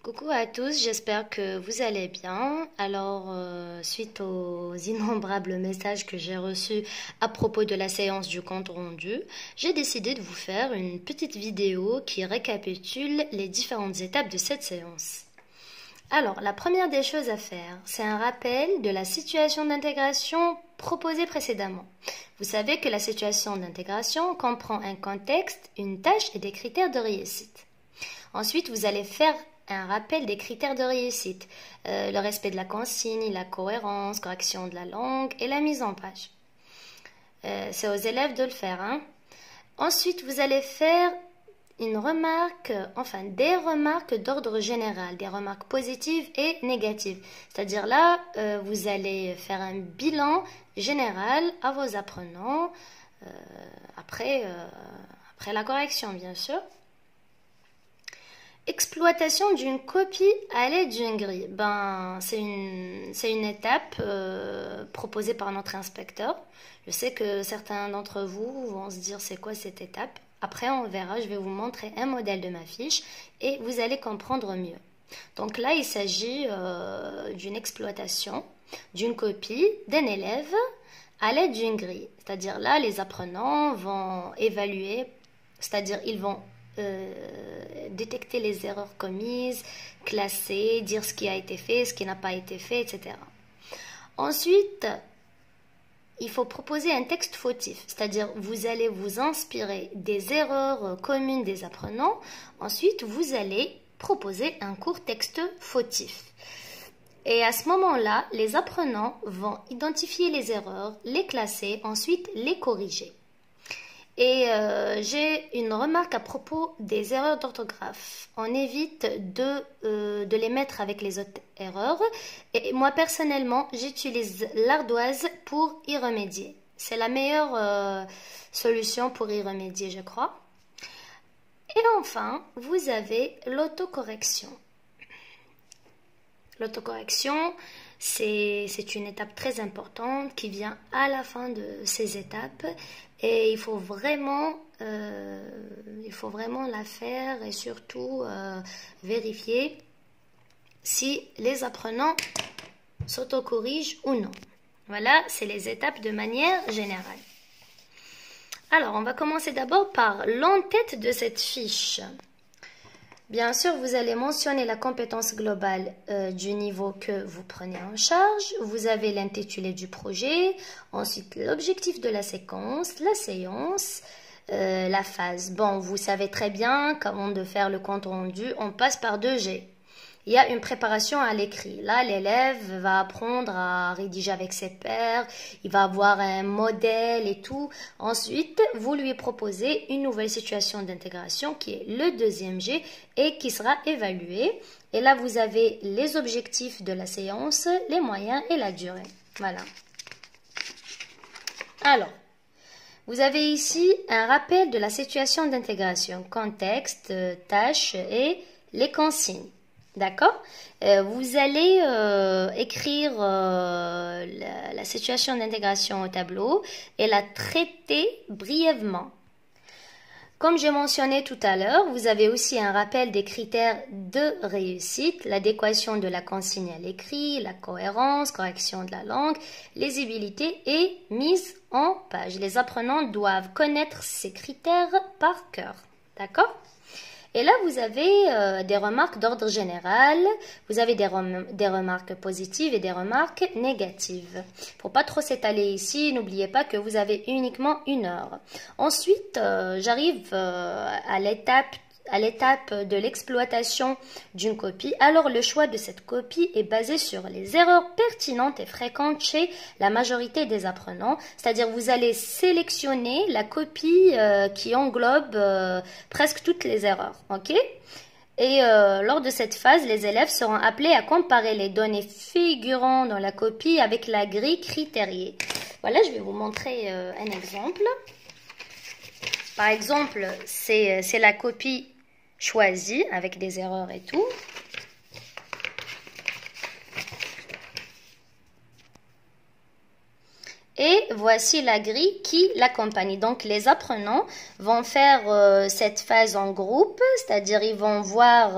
Coucou à tous, j'espère que vous allez bien. Alors, suite aux innombrables messages que j'ai reçus à propos de la séance du compte rendu, j'ai décidé de vous faire une petite vidéo qui récapitule les différentes étapes de cette séance. Alors, la première des choses à faire, c'est un rappel de la situation d'intégration proposée précédemment. Vous savez que la situation d'intégration comprend un contexte, une tâche et des critères de réussite. Ensuite, vous allez faire un rappel des critères de réussite, le respect de la consigne, la cohérence, correction de la langue et la mise en page. C'est aux élèves de le faire, hein. Ensuite, vous allez faire des remarques d'ordre général, des remarques positives et négatives. C'est-à-dire là, vous allez faire un bilan général à vos apprenants, après la correction, bien sûr. Exploitation d'une copie à l'aide d'une grille. C'est une étape proposée par notre inspecteur. Je sais que certains d'entre vous vont se dire c'est quoi cette étape. Après, on verra, je vais vous montrer un modèle de ma fiche et vous allez comprendre mieux. Donc là, il s'agit d'une exploitation d'une copie d'un élève à l'aide d'une grille. C'est-à-dire là, les apprenants vont évaluer, c'est-à-dire ils vont détecter les erreurs commises, classer, dire ce qui a été fait, ce qui n'a pas été fait, etc. Ensuite, il faut proposer un texte fautif, c'est-à-dire vous allez vous inspirer des erreurs communes des apprenants. Ensuite, vous allez proposer un court texte fautif. Et à ce moment-là, les apprenants vont identifier les erreurs, les classer, ensuite les corriger. Et j'ai une remarque à propos des erreurs d'orthographe. On évite de les mettre avec les autres erreurs. Et moi, personnellement, j'utilise l'ardoise pour y remédier. C'est la meilleure solution pour y remédier, je crois. Et enfin, vous avez l'autocorrection. L'autocorrection, c'est une étape très importante qui vient à la fin de ces étapes et il faut vraiment la faire et surtout vérifier si les apprenants s'autocorrigent ou non. Voilà, c'est les étapes de manière générale. Alors, on va commencer d'abord par l'en-tête de cette fiche. Bien sûr, vous allez mentionner la compétence globale du niveau que vous prenez en charge. Vous avez l'intitulé du projet, ensuite l'objectif de la séquence, la séance, la phase. Bon, vous savez très bien qu'avant de faire le compte rendu, on passe par 2G. Il y a une préparation à l'écrit. Là, l'élève va apprendre à rédiger avec ses pairs, il va avoir un modèle et tout. Ensuite, vous lui proposez une nouvelle situation d'intégration qui est le 2e G et qui sera évaluée. Et là, vous avez les objectifs de la séance, les moyens et la durée. Voilà. Alors, vous avez ici un rappel de la situation d'intégration, contexte, tâches et les consignes. D'accord? Vous allez écrire la situation d'intégration au tableau et la traiter brièvement. Comme j'ai mentionné tout à l'heure, vous avez aussi un rappel des critères de réussite, l'adéquation de la consigne à l'écrit, la cohérence, correction de la langue, lisibilité et mise en page. Les apprenants doivent connaître ces critères par cœur. D'accord? Et là, vous avez des remarques d'ordre général, vous avez des remarques positives et des remarques négatives. Il ne faut pas trop s'étaler ici, n'oubliez pas que vous avez uniquement 1 heure. Ensuite, j'arrive à l'étape de l'exploitation d'une copie. Alors, le choix de cette copie est basé sur les erreurs pertinentes et fréquentes chez la majorité des apprenants. C'est-à-dire, vous allez sélectionner la copie qui englobe presque toutes les erreurs. Ok ? Et lors de cette phase, les élèves seront appelés à comparer les données figurant dans la copie avec la grille critériée. Voilà, je vais vous montrer un exemple. Par exemple, c'est la copie choisie avec des erreurs et tout. Et et voici la grille qui l'accompagne. Donc les apprenants vont faire cette phase en groupe, c'est-à-dire ils vont voir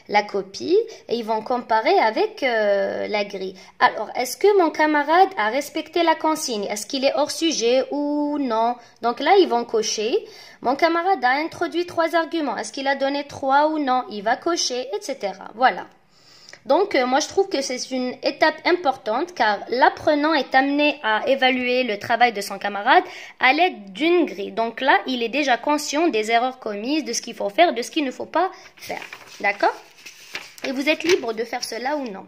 la copie et ils vont comparer avec la grille. Alors, est-ce que mon camarade a respecté la consigne? Est-ce qu'il est hors sujet ou non? Donc là, ils vont cocher. Mon camarade a introduit 3 arguments. Est-ce qu'il a donné 3 ou non? Il va cocher, etc. Voilà. Donc, moi, je trouve que c'est une étape importante car l'apprenant est amené à évaluer le travail de son camarade à l'aide d'une grille. Donc là, il est déjà conscient des erreurs commises, de ce qu'il faut faire, de ce qu'il ne faut pas faire. D'accord? Et vous êtes libre de faire cela ou non.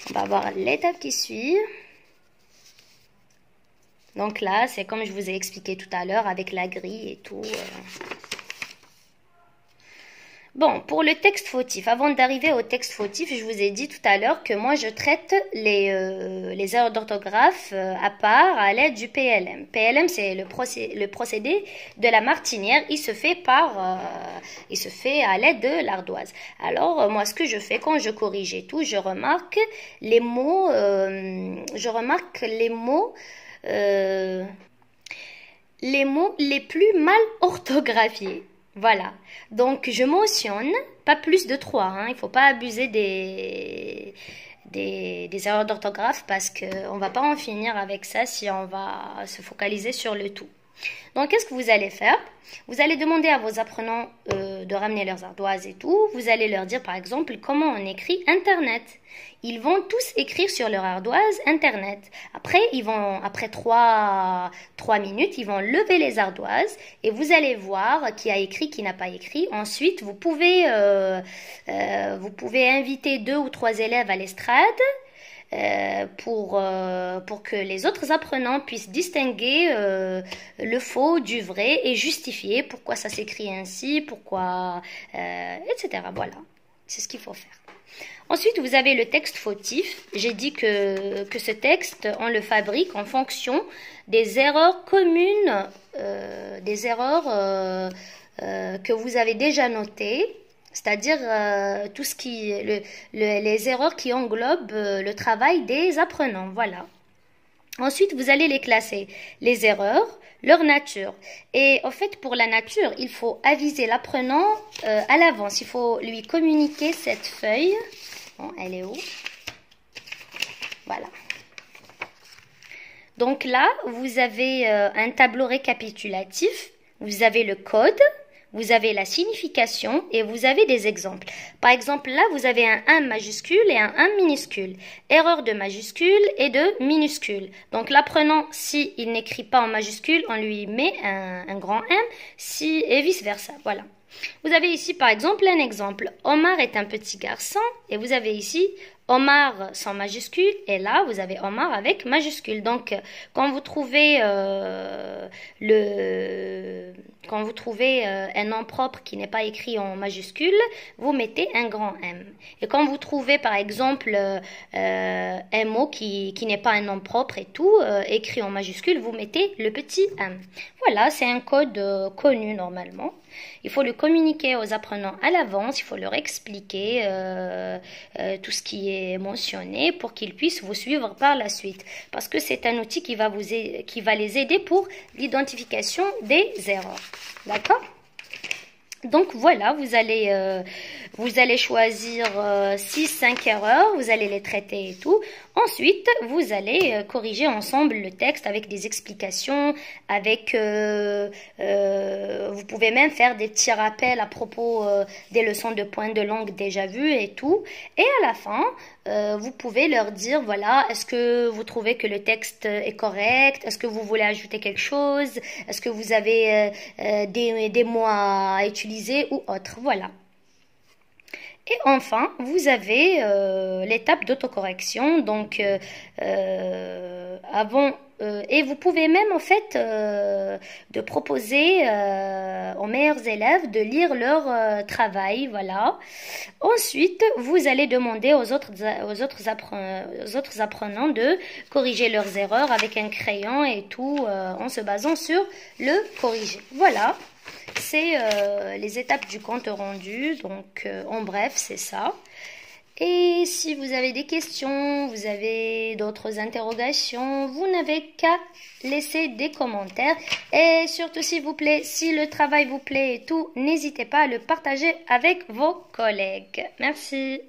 On va voir l'étape qui suit. Donc là, c'est comme je vous ai expliqué tout à l'heure avec la grille et tout. Bon, pour le texte fautif, avant d'arriver au texte fautif, je vous ai dit tout à l'heure que moi je traite les erreurs d'orthographe à part à l'aide du PLM. PLM, c'est le procédé de la martinière. Il se fait à l'aide de l'ardoise. Alors, moi, ce que je fais quand je corrige et tout, je remarque les mots, les plus mal orthographiés. Voilà, donc je mentionne pas plus de 3, hein. Il ne faut pas abuser des erreurs d'orthographe parce qu'on ne va pas en finir avec ça si on va se focaliser sur le tout. Donc, qu'est-ce que vous allez faire? Vous allez demander à vos apprenants de ramener leurs ardoises et tout. Vous allez leur dire, par exemple, comment on écrit Internet. Ils vont tous écrire sur leur ardoise Internet. Après, après 3 minutes, ils vont lever les ardoises et vous allez voir qui a écrit, qui n'a pas écrit. Ensuite, vous pouvez inviter 2 ou 3 élèves à l'estrade. Pour que les autres apprenants puissent distinguer le faux du vrai et justifier pourquoi ça s'écrit ainsi, pourquoi, etc. Voilà, c'est ce qu'il faut faire. Ensuite, vous avez le texte fautif. J'ai dit que ce texte, on le fabrique en fonction des erreurs communes, des erreurs que vous avez déjà notées. C'est-à-dire tout ce qui les erreurs qui englobent le travail des apprenants. Voilà. Ensuite, vous allez les classer. Les erreurs, leur nature. Et en fait, pour la nature, il faut aviser l'apprenant à l'avance. Il faut lui communiquer cette feuille. Bon, elle est où? Voilà. Donc là, vous avez un tableau récapitulatif. Vous avez le code. Vous avez la signification et vous avez des exemples. Par exemple, là, vous avez un 1 majuscule et un 1 minuscule. Erreur de majuscule et de minuscule. Donc, l'apprenant, s'il n'écrit pas en majuscule, on lui met un grand M, et vice-versa. Voilà. Vous avez ici, par exemple, un exemple. Omar est un petit garçon et vous avez ici Omar sans majuscule et là, vous avez Omar avec majuscule. Donc, quand vous trouvez un nom propre qui n'est pas écrit en majuscule, vous mettez un grand M. Et quand vous trouvez, par exemple, un mot qui n'est pas un nom propre et tout, écrit en majuscule, vous mettez le petit M. Voilà, c'est un code connu normalement. Il faut le communiquer aux apprenants à l'avance, il faut leur expliquer tout ce qui est mentionné pour qu'ils puissent vous suivre par la suite. Parce que c'est un outil qui va les aider pour l'identification des erreurs. D'accord ? Donc voilà, vous allez choisir 6-5 erreurs, vous allez les traiter et tout. Ensuite, vous allez corriger ensemble le texte avec des explications, vous pouvez même faire des petits rappels à propos des leçons de points de langue déjà vues et tout. Et à la fin, vous pouvez leur dire, voilà, est-ce que vous trouvez que le texte est correct? Est-ce que vous voulez ajouter quelque chose? Est-ce que vous avez des mots à utiliser ou autre? Voilà. Et enfin, vous avez l'étape d'autocorrection. Donc, et vous pouvez même en fait de proposer aux meilleurs élèves de lire leur travail, voilà. Ensuite, vous allez demander aux autres apprenants de corriger leurs erreurs avec un crayon et tout en se basant sur le corrigé. Voilà. C'est les étapes du compte rendu, donc en bref, c'est ça. Et si vous avez des questions, vous avez d'autres interrogations, vous n'avez qu'à laisser des commentaires. Et surtout, s'il vous plaît, si le travail vous plaît et tout, n'hésitez pas à le partager avec vos collègues. Merci.